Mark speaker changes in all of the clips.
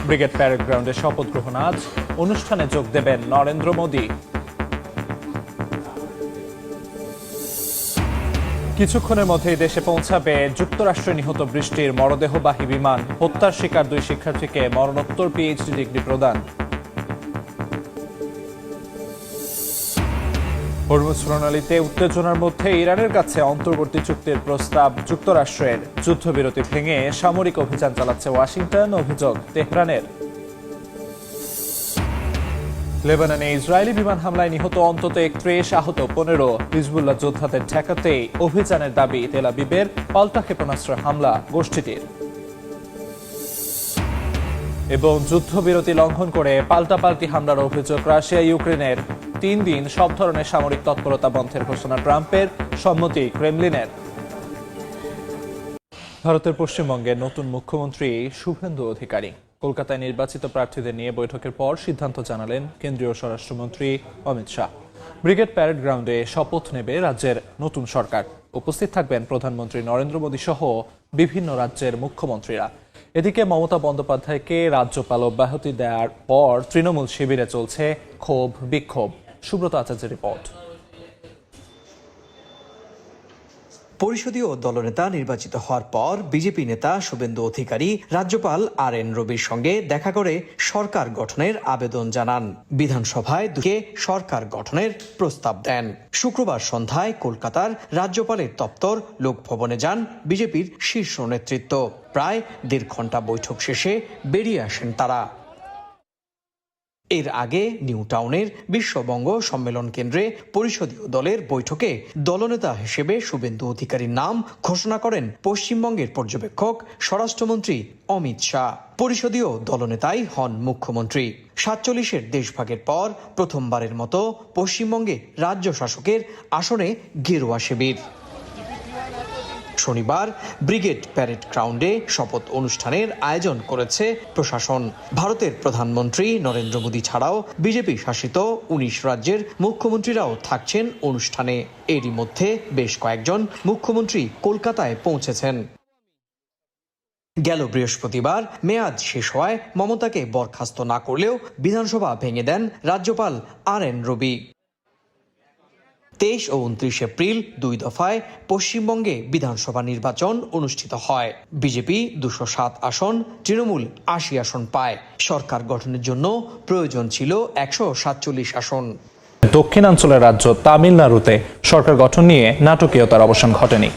Speaker 1: Brigade parade গ্রাউন্ডে শপথ গ্রহণ আজ। অনুষ্ঠানে যোগ দেবেন নরেন্দ্র মোদী। কিছুক্ষণের মধ্যেই দেশে পৌঁছাবে যুক্তরাষ্ট্রে নিহত বৃষ্টির মরদেহবাহী বিমান। হত্যার শিকার 2 শিক্ষার্থীকে মরণোত্তর পিএইচডি ডিগ্রি প্রদান। হরমুজ প্রণালীতে উত্তেজনার মধ্যে ইরানের কাছে অন্তর্বর্তী চুক্তির প্রস্তাব। যুক্তরাষ্ট্রের যুদ্ধবিরতি ভেঙে সামরিক অভিযান চালাচ্ছে ওয়াশিংটন, অভিযোগ তেহরানের। লেবাননে ইসরায়েলি বিমান হামলায় নিহত অন্তত 31, আহত 15। হিজবুল্লাহ যোদ্ধাদের ঠেকাতে অভিযানের দাবি তেল আবিবের। পাল্টা ক্ষেপণাস্ত্র হামলা গোষ্ঠীটির। এবং যুদ্ধবিরতি লঙ্ঘন করে পাল্টাপাল্টি হামলার অভিযোগ রাশিয়া ইউক্রেনের। 3 দিন সব ধরনের সামরিক তৎপরতা বন্ধের ঘোষণা ট্রাম্পের, সম্মতি ক্রেমলিনের। ভারতের পশ্চিমবঙ্গের নতুন মুখ্যমন্ত্রী শুভেন্দু অধিকারী কলকাতায় নির্বাচিত প্রার্থীদের নিয়ে বৈঠকের পর সিদ্ধান্ত জানালেন কেন্দ্রীয় স্বরাষ্ট্রমন্ত্রী অমিত শাহ। ব্রিগেড প্যারেড গ্রাউন্ডে শপথ নেবে রাজ্যের নতুন সরকার। উপস্থিত থাকবেন প্রধানমন্ত্রী নরেন্দ্র মোদী সহ বিভিন্ন রাজ্যের মুখ্যমন্ত্রীরা। এদিকে মমতা বন্দ্যোপাধ্যায়কে রাজ্যপাল অব্যাহতি দেওয়ার পর তৃণমূল শিবিরে চলছে ক্ষোভ বিক্ষোভ। সুব্রত আচার্যের রিপোর্ট।
Speaker 2: পরিষদীয় দলনেতা নির্বাচিত হওয়ার পর বিজেপি নেতা শুভেন্দু অধিকারী রাজ্যপাল RN রবির সঙ্গে দেখা করে সরকার গঠনের আবেদন জানান। বিধানসভায় সরকার গঠনের প্রস্তাব দেন। শুক্রবার সন্ধ্যায় কলকাতার রাজ্যপালের দপ্তর লোকভবনে যান বিজেপির শীর্ষ নেতৃত্ব। প্রায় 1.5 ঘন্টা বৈঠক শেষে বেরিয়ে আসেন তারা। এর আগে নিউ টাউনের বিশ্ববঙ্গ সম্মেলন কেন্দ্রে পরিষদীয় দলের বৈঠকে দলনেতা হিসেবে শুভেন্দু অধিকারীর নাম ঘোষণা করেন পশ্চিমবঙ্গের পর্যবেক্ষক স্বরাষ্ট্রমন্ত্রী অমিত শাহ। পরিষদীয় দলনেতাই হন মুখ্যমন্ত্রী। 47-এর দেশভাগের পর প্রথমবারের মতো পশ্চিমবঙ্গে রাজ্য শাসকের আসনে গেরুয়া শিবির। শনিবার ব্রিগেড প্যারেড গ্রাউন্ডে শপথ অনুষ্ঠানের আয়োজন করেছে প্রশাসন। ভারতের প্রধানমন্ত্রী নরেন্দ্র মোদী ছাড়াও বিজেপি শাসিত 19 রাজ্যের মুখ্যমন্ত্রীরাও থাকছেন অনুষ্ঠানে। এরই মধ্যে বেশ কয়েকজন মুখ্যমন্ত্রী কলকাতায় পৌঁছেছেন। গেল বৃহস্পতিবার মেয়াদ শেষ হওয়ায় মমতাকে বরখাস্ত না করলেও বিধানসভা ভেঙে দেন রাজ্যপাল RN রবি। 23 ও 29 এপ্রিল 2 দফায় পশ্চিমবঙ্গে বিধানসভা নির্বাচন অনুষ্ঠিত হয়। বিজেপি 207 আসন, তৃণমূল 80 আসন পায়। সরকার গঠনের জন্য প্রয়োজন ছিল 147 আসন।
Speaker 1: দক্ষিণাঞ্চলের রাজ্য তামিলনাড়ুতে সরকার গঠন নিয়ে নাটকীয়তার অবসান ঘটেনি।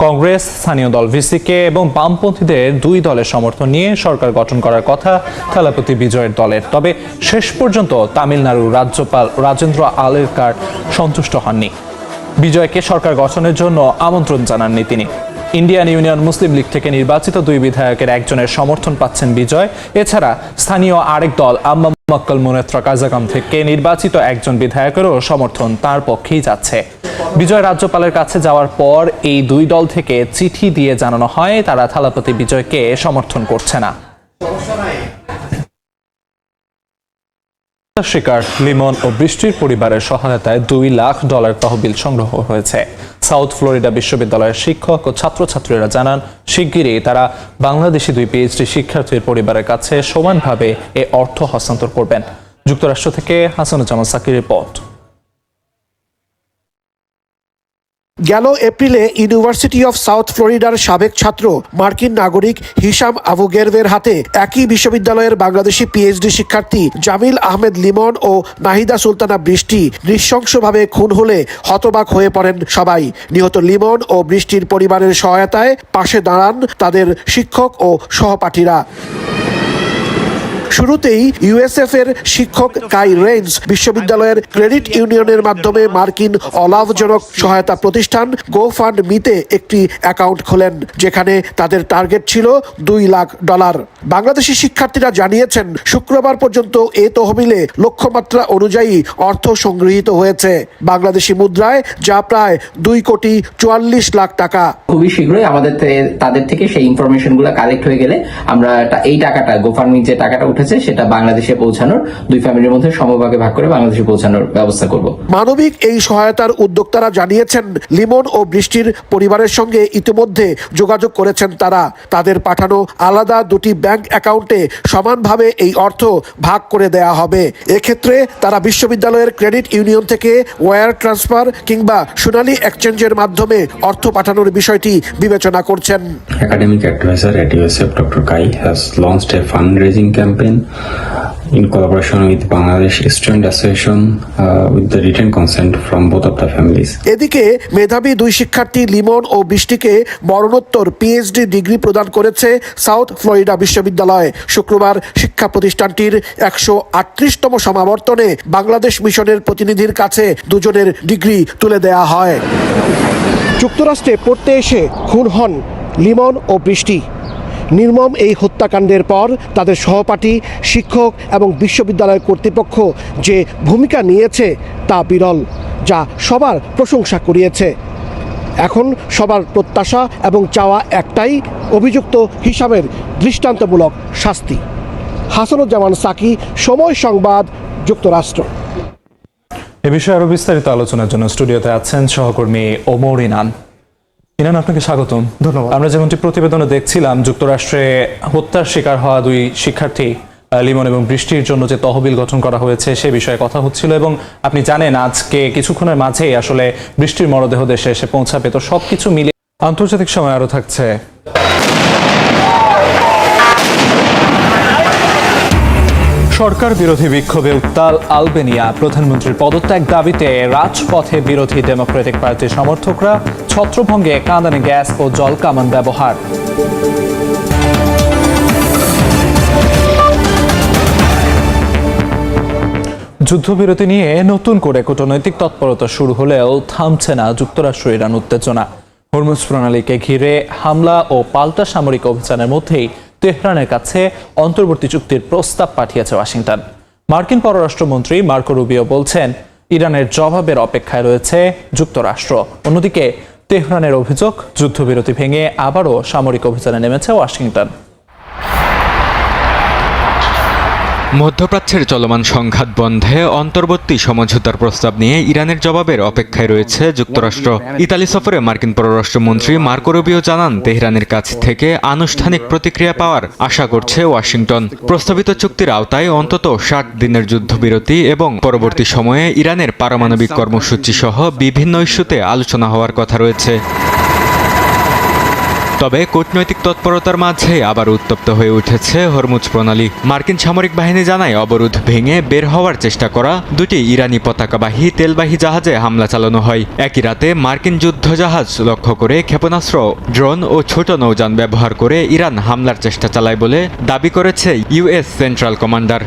Speaker 1: কংগ্রেস, স্থানীয় দল ভিসিকে এবং বামপন্থীদের 2 দলের সমর্থন নিয়ে সরকার গঠন করার কথা থালাপতি বিজয়ের দলের। তবে শেষ পর্যন্ত তামিলনাড়ুর রাজ্যপাল রাজেন্দ্র আলেরকার সন্তুষ্ট হননি। বিজয়কে সরকার গঠনের জন্য আমন্ত্রণ জানাননি তিনি। ইন্ডিয়ান ইউনিয়ন মুসলিম লীগ থেকে নির্বাচিত 2 বিধায়কের একজনের সমর্থন পাচ্ছেন বিজয়। এছাড়া স্থানীয় আরেক দল আম্মা মক্কল মুনেত্রা কাজাগাম থেকে নির্বাচিত একজন বিধায়কেরও সমর্থন তার পক্ষেই যাচ্ছে। বিজয় রাজ্যপালের কাছে যাওয়ার পর এই 2 দল থেকে চিঠি দিয়ে জানানো হয় তারা থালাপতি বিজয়কে সমর্থন করছে না। শিকার লিমন ও বৃষ্টির পরিবারের সহায়তায় $2 লাখ তহবিল সংগ্রহ হয়েছে। সাউথ ফ্লোরিডা বিশ্ববিদ্যালয়ের শিক্ষক ও ছাত্রছাত্রীরা জানান শিগগিরই তারা বাংলাদেশি 2 পিএইচডি শিক্ষার্থীর পরিবারের কাছে সমানভাবে এ অর্থ হস্তান্তর করবেন। যুক্তরাষ্ট্র থেকে হাসানুজ্জামান সাকির রিপোর্ট।
Speaker 3: গেল এপ্রিলে ইউনিভার্সিটি অফ সাউথ ফ্লোরিডার সাবেক ছাত্র মার্কিন নাগরিক হিশাম আবু গেরভের হাতে একই বিশ্ববিদ্যালয়ের বাংলাদেশি পিএইচডি শিক্ষার্থী জামিল আহমেদ লিমন ও নাহিদা সুলতানা বৃষ্টি নৃশংসভাবে খুন হলে হতবাক হয়ে পড়েন সবাই। নিহত লিমন ও বৃষ্টির পরিবারের সহায়তায় পাশে দাঁড়ান তাদের শিক্ষক ও সহপাঠীরা। শুরুতেই ইউএসএফ এর শিক্ষক কাই রেইন্স বিশ্ববিদ্যালয়ের ক্রেডিট ইউনিয়নের মাধ্যমে মার্কিন অলাভজনক সহায়তা প্রতিষ্ঠান গোফান্ডমিতে একটি অ্যাকাউন্ট খোলেন, যেখানে তাদের টার্গেট ছিল $2 লাখ। বাংলাদেশি শিক্ষার্থীরা জানিয়েছেন শুক্রবার পর্যন্ত এ তহবিলে লক্ষ্যমাত্রা অনুযায়ী অর্থ সংগৃহীত হয়েছে বাংলাদেশি মুদ্রায়, যা প্রায় $2.44 লাখ।
Speaker 4: খুবই শীঘ্রই আমাদের তাদের থেকে সেই ইনফরমেশন গুলো কালেক্ট হয়ে গেলে আমরা এই টাকাটা গোফান্ডমি যে টাকাটা উঠে রেখেছে সেটা বাংলাদেশে পৌঁছানোর দুই ফ্যামিলির মধ্যে সমভাগে ভাগ করে বাংলাদেশে পৌঁছানোর ব্যবস্থা করব।
Speaker 3: মানবিক এই সহায়তার উদ্যোক্তারা জানিয়েছেন লিমন ও বৃষ্টির পরিবারের সঙ্গে ইতিমধ্যে যোগাযোগ করেছেন তারা। তাদের পাঠানো আলাদা দুটি ব্যাংক অ্যাকাউন্টে সমানভাবে এই অর্থ ভাগ করে দেয়া হবে। এক্ষেত্রে তারা বিশ্ববিদ্যালয়ের ক্রেডিট ইউনিয়ন থেকে ওয়্যার ট্রান্সফার কিংবা সোনালী এক্সচেঞ্জের মাধ্যমে অর্থ পাঠানোর বিষয়টি বিবেচনা করছেন।
Speaker 5: Academic advisor at USF, Dr. Kai, has launched a fundraising campaign in collaboration with Bangladesh Student Association with the written consent from both of the families.
Speaker 3: এদিকে মেধাবী দুই শিক্ষার্থী লিমন ও বৃষ্টিকে মরণোত্তর পিএইচডি ডিগ্রি প্রদান করেছে সাউথ ফ্লোরিডা বিশ্ববিদ্যালয়। শুক্রবার শিক্ষা প্রতিষ্ঠানটির 138তম সমাবর্তনে বাংলাদেশ মিশনের প্রতিনিধির কাছে দুজনের ডিগ্রি তুলে দেয়া হয়। যুক্তরাষ্ট্রে পড়তে এসে খুন হন লিমন ও বৃষ্টি। নির্মম এই হত্যাকাণ্ডের পর তাদের সহপাঠী, শিক্ষক এবং বিশ্ববিদ্যালয় কর্তৃপক্ষ যে ভূমিকা নিয়েছে তা বিরল, যা সবার প্রশংসা কুড়িয়েছে। এখন সবার প্রত্যাশা এবং চাওয়া একটাই, অভিযুক্ত হিসাবের দৃষ্টান্তমূলক শাস্তি। হাসানুজ্জামান সাকি, সময় সংবাদ, যুক্তরাষ্ট্র।
Speaker 1: এ বিষয়ে আরো বিস্তারিত আলোচনার জন্য স্টুডিওতে আছেন সহকর্মী ওমর ইনান। ইনান, আপনাকে স্বাগতম।
Speaker 6: ধন্যবাদ।
Speaker 1: আমরা যেমনটি প্রতিবেদনে দেখছিলাম, যুক্তরাষ্ট্রে হত্যার শিকার হওয়া দুই শিক্ষার্থী লিমন এবং বৃষ্টির জন্য যে তহবিল গঠন করা হয়েছে সে বিষয়ে কথা হচ্ছিল, এবং আপনি জানেন আজকে কিছুক্ষণের মাঝেই আসলে বৃষ্টির মরদেহ দেশে এসে পৌঁছাবে। তো সবকিছু মিলিয়ে আন্তর্জাতিক সময় আরো থাকছে। সরকার বিরোধী বিক্ষোভে উত্তাল আলবেনিয়া। প্রধানমন্ত্রীর পদত্যাগ দাবিতে রাজপথে বিরোধী ডেমোক্রেটিক পার্টির সমর্থকরা। ছত্রভঙ্গে কাঁদানে গ্যাস ও জল কামান ব্যবহার। যুদ্ধবিরতি নিয়ে নতুন করে কূটনৈতিক তৎপরতা শুরু হলেও থামছে না যুক্তরাষ্ট্র ইরান উত্তেজনা। হরমুজ প্রণালীকে ঘিরে হামলা ও পাল্টা সামরিক অভিযানের মধ্যেই তেহরানের কাছে অন্তর্বর্তী চুক্তির প্রস্তাব পাঠিয়েছে ওয়াশিংটন। মার্কিন পররাষ্ট্রমন্ত্রী মার্কো রুবিও বলছেন ইরানের জবাবের অপেক্ষায় রয়েছে যুক্তরাষ্ট্র। অন্যদিকে তেহরানের অভিযোগ, যুদ্ধবিরতি ভেঙে আবারও সামরিক অভিযানে নেমেছে ওয়াশিংটন।
Speaker 7: মধ্যপ্রাচ্যের চলমান সংঘাত বন্ধে অন্তর্বর্তী সমঝোতার প্রস্তাব নিয়ে ইরানের জবাবের অপেক্ষায় রয়েছে যুক্তরাষ্ট্র। ইতালি সফরে মার্কিন পররাষ্ট্রমন্ত্রী মার্কো রুবিও জানান, তেহরানের কাছ থেকে আনুষ্ঠানিক প্রতিক্রিয়া পাওয়ার আশা করছে ওয়াশিংটন। প্রস্তাবিত চুক্তির আওতায় অন্তত 60 দিনের যুদ্ধবিরতি এবং পরবর্তী সময়ে ইরানের পারমাণবিক কর্মসূচি সহ বিভিন্ন ইস্যুতে আলোচনা হওয়ার কথা রয়েছে। তবে কূটনৈতিক তৎপরতার মাঝে আবার উত্তপ্ত হয়ে উঠেছে হরমুজ প্রণালী। মার্কিন সামরিক বাহিনী জানায়, অবরোধ ভেঙে বের হওয়ার চেষ্টা করা দুটি ইরানি পতাকাবাহী তেলবাহী জাহাজে হামলা চালানো হয়। একই রাতে মার্কিন যুদ্ধজাহাজ লক্ষ্য করে ক্ষেপণাস্ত্র, ড্রোন ও ছোট নৌযান ব্যবহার করে ইরান হামলার চেষ্টা চালায় বলে দাবি করেছে ইউএস সেন্ট্রাল কমান্ডার।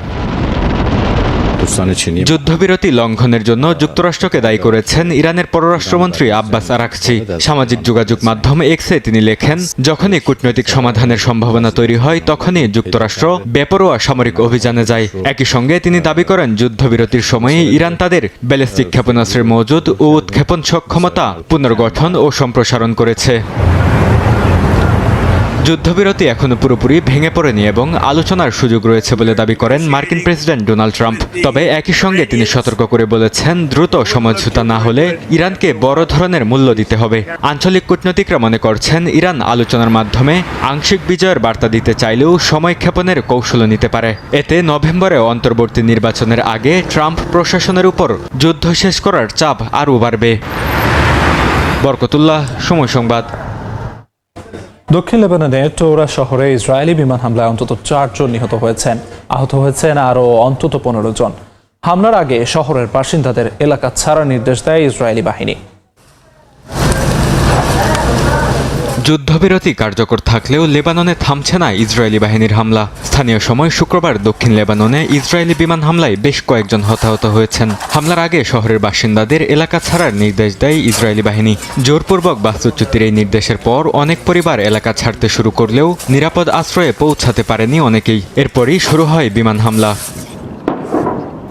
Speaker 7: যুদ্ধবিরতি লঙ্ঘনের জন্য যুক্তরাষ্ট্রকে দায়ী করেছেন ইরানের পররাষ্ট্রমন্ত্রী আব্বাস আরাকচি। সামাজিক যোগাযোগ মাধ্যম এক্সে তিনি লেখেন, যখনই কূটনৈতিক সমাধানের সম্ভাবনা তৈরি হয় তখনই যুক্তরাষ্ট্র বেপরোয়া সামরিক অভিযানে যায়। একই সঙ্গে তিনি দাবি করেন, যুদ্ধবিরতির সময়ে ইরান তাদের ব্যালিস্টিক ক্ষেপণাস্ত্রের মজুদ ও উৎক্ষেপণ সক্ষমতা পুনর্গঠন ও সম্প্রসারণ করেছে। যুদ্ধবিরতি এখনো পুরোপুরি ভেঙে পড়েনি এবং আলোচনার সুযোগ রয়েছে বলে দাবি করেন মার্কিন প্রেসিডেন্ট ডোনাল্ড ট্রাম্প। তবে একই সঙ্গে তিনি সতর্ক করে বলেছেন, দ্রুত সমঝোতা না হলে ইরানকে বড় ধরনের মূল্য দিতে হবে। আঞ্চলিক কূটনীতিকরা মনে করছেন, ইরান আলোচনার মাধ্যমে আংশিক বিজয়ের বার্তা দিতে চাইলেও সময়ক্ষেপণের কৌশল নিতে পারে। এতে নভেম্বরে অন্তর্বর্তী নির্বাচনের আগে ট্রাম্প প্রশাসনের উপর যুদ্ধ শেষ করার চাপ আরও বাড়বে। বরকতুল্লাহ, সময় সংবাদ।
Speaker 1: দক্ষিণ লেবাননের টোরা শহরে ইসরায়েলি বিমান হামলায় অন্তত 4 জন নিহত হয়েছেন, আহত হয়েছেন আরও অন্তত 15 জন। হামলার আগে শহরের বাসিন্দাদের এলাকা ছাড়ার নির্দেশ দেয় ইসরায়েলি বাহিনী।
Speaker 7: যুদ্ধবিরতি কার্যকর থাকলেও লেবাননে থামছে না ইসরায়েলি বাহিনীর হামলা। স্থানীয় সময় শুক্রবার দক্ষিণ লেবাননে ইসরায়েলি বিমান হামলায় বেশ কয়েকজন হতাহত হয়েছেন। হামলার আগে শহরের বাসিন্দাদের এলাকা ছাড়ার নির্দেশ দেয় ইসরায়েলি বাহিনী। জোরপূর্বক বাস্তুচ্যুতির এই নির্দেশের পর অনেক পরিবার এলাকা ছাড়তে শুরু করলেও নিরাপদ আশ্রয়ে পৌঁছাতে পারেনি অনেকেই। এরপরই শুরু হয় বিমান হামলা।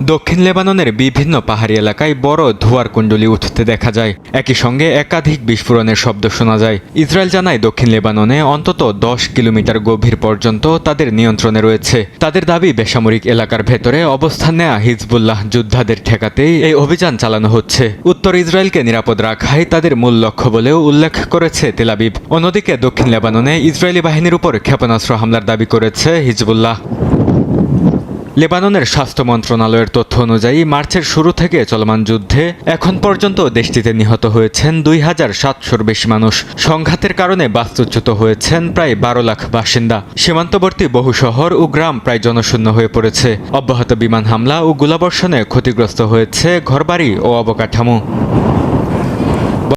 Speaker 7: দক্ষিণ লেবাননের বিভিন্ন পাহাড়ি এলাকায় বড় ধোঁয়ার কুণ্ডলী উঠতে দেখা যায়। একই সঙ্গে একাধিক বিস্ফোরণের শব্দ শোনা যায়। ইসরায়েল জানায় দক্ষিণ লেবাননে অন্তত 10 কিলোমিটার গভীর পর্যন্ত তাদের নিয়ন্ত্রণে রয়েছে। তাদের দাবি বেসামরিক এলাকার ভেতরে অবস্থান নেওয়া হিজবুল্লাহ যোদ্ধাদের ঠেকাতেই এই অভিযান চালানো হচ্ছে। উত্তর ইসরায়েলকে নিরাপদ রাখাই তাদের মূল লক্ষ্য বলেও উল্লেখ করেছে তেল আবিব। অন্যদিকে দক্ষিণ লেবাননে ইসরায়েলি বাহিনীর উপর ক্ষেপণাস্ত্র হামলার দাবি করেছে হিজবুল্লাহ। লেবাননের স্বাস্থ্য মন্ত্রণালয়ের তথ্য অনুযায়ী মার্চের শুরু থেকে চলমান যুদ্ধে এখন পর্যন্ত দেশটিতে নিহত হয়েছেন 2700-র বেশি মানুষ। সংঘাতের কারণে বাস্তুচ্যুত হয়েছেন প্রায় 12 লাখ বাসিন্দা। সীমান্তবর্তী বহু শহর ও গ্রাম প্রায় জনশূন্য হয়ে পড়েছে। অব্যাহত বিমান হামলা ও গোলাবর্ষণে ক্ষতিগ্রস্ত হয়েছে ঘরবাড়ি ও অবকাঠামো।